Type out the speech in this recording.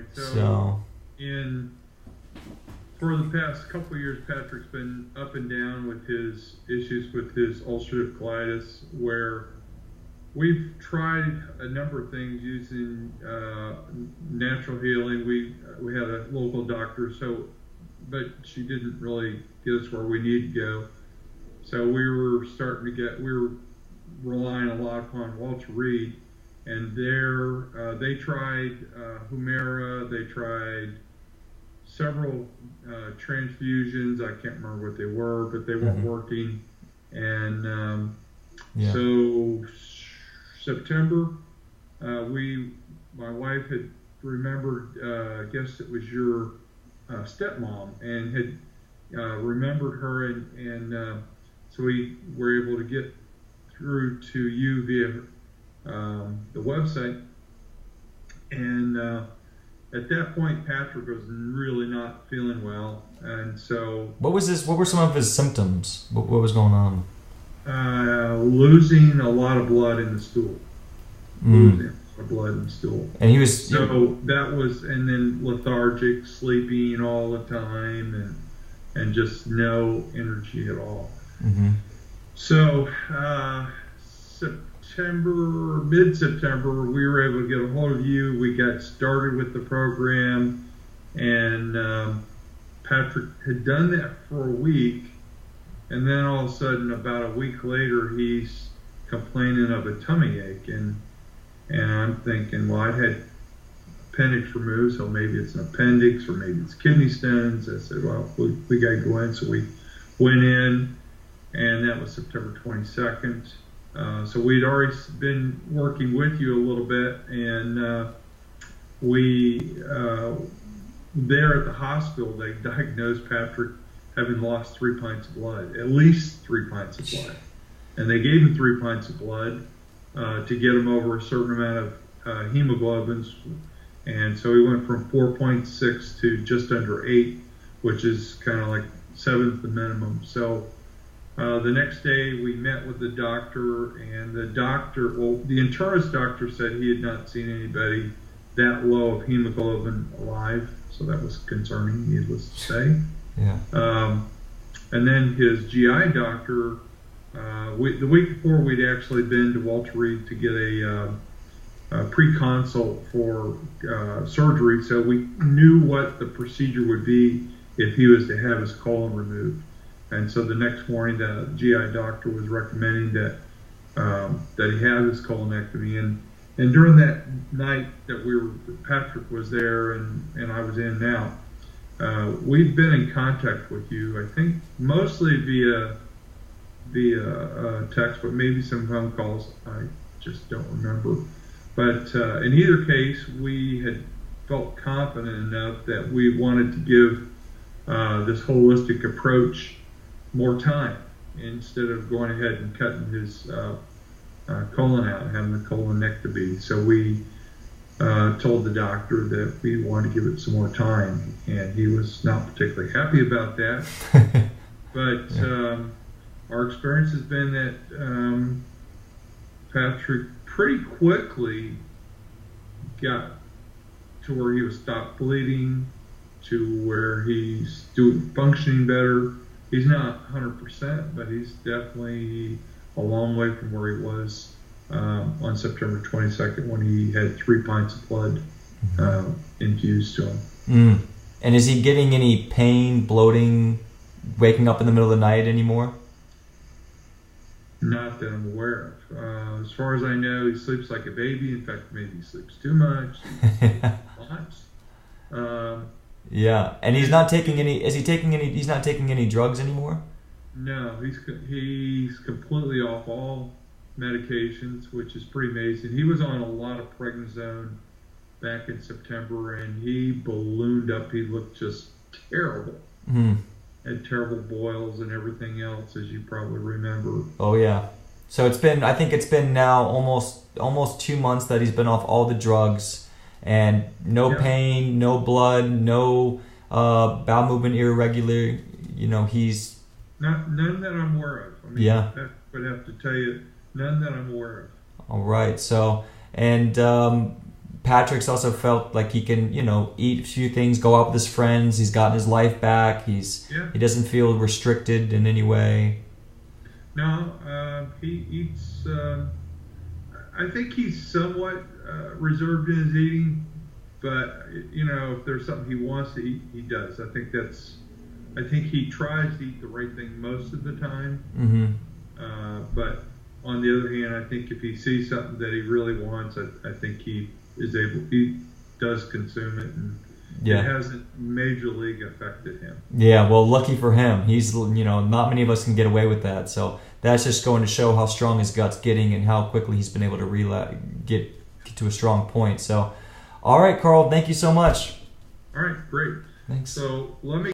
right. So for the past couple of years, Patrick's been up and down with his issues with his ulcerative colitis, where we've tried a number of things using natural healing. We had a local doctor, but she didn't really get us where we need to go. So we were relying a lot upon Walter Reed, and they tried Humira, they tried several transfusions. I can't remember what they were, but they weren't working. And so September, my wife had remembered, I guess it was your stepmom, and had remembered her, and so we were able to get through to you via the website. And at that point, Patrick was really not feeling well, and so what were some of his symptoms? What was going on? Losing a lot of blood in the stool. Losing a lot of blood in the stool. And he was and then lethargic, sleeping all the time, and just no energy at all. So mid-September, we were able to get a hold of you. We got started with the program, and Patrick had done that for a week, and then all of a sudden, about a week later, he's complaining of a tummy ache, and I'm thinking, well, I'd had appendix removed, so maybe it's an appendix, or maybe it's kidney stones. I said, well, we got to go in. So we went in, and that was September 22nd. So we'd already been working with you a little bit, and there at the hospital, they diagnosed Patrick having lost 3 pints of blood, at least 3 pints of blood. And they gave him 3 pints of blood to get him over a certain amount of hemoglobins. And so he went from 4.6 to just under 8, which is kind of like 7th the minimum. So the next day we met with the doctor, and the internist doctor said he had not seen anybody that low of hemoglobin alive. So that was concerning, needless to say. Yeah. And then his GI doctor, the week before, we'd actually been to Walter Reed to get a pre-consult for surgery, so we knew what the procedure would be if he was to have his colon removed. And so the next morning, the GI doctor was recommending that he have his colonectomy. And during that night that Patrick was there and I was in and out, we've been in contact with you, I think mostly via text, but maybe some phone calls. I just don't remember. But in either case, we had felt confident enough that we wanted to give this holistic approach more time instead of going ahead and cutting his colon out and having the colonectomy. So we told the doctor that we wanted to give it some more time, and he was not particularly happy about that. But our experience has been that Patrick pretty quickly got to where he was stopped bleeding, to where he's functioning better. He's not 100%, but he's definitely a long way from where he was on September 22nd when he had 3 pints of blood infused to him. And is he getting any pain, bloating, waking up in the middle of the night anymore? Not that I'm aware of. As far as I know, he sleeps like a baby. In fact, maybe he sleeps too much. Yeah, and he's not taking any. Is he taking any? He's not taking any drugs anymore. No, he's completely off all medications, which is pretty amazing. He was on a lot of prednisone back in September, and he ballooned up. He looked just terrible. Had terrible boils and everything else, as you probably remember. Oh yeah. So I think it's been now almost 2 months that he's been off all the drugs, and no pain, no blood, no bowel movement irregular. You know, he's none that I'm aware of. I mean, I would have to tell you, none that I'm aware of. All right. So, and Patrick's also felt like he can, eat a few things, go out with his friends. He's gotten his life back. He doesn't feel restricted in any way. No, he eats. I think he's somewhat reserved in his eating, but if there's something he wants to eat, he does. I think he tries to eat the right thing most of the time. Mm-hmm. But on the other hand, I think if he sees something that he really wants, I think he does consume it, and it hasn't major league affected him. Yeah, well, lucky for him. He's, not many of us can get away with that. So that's just going to show how strong his gut's getting and how quickly he's been able to get to a strong point. So, all right, Carl, thank you so much. All right, great. Thanks. So let me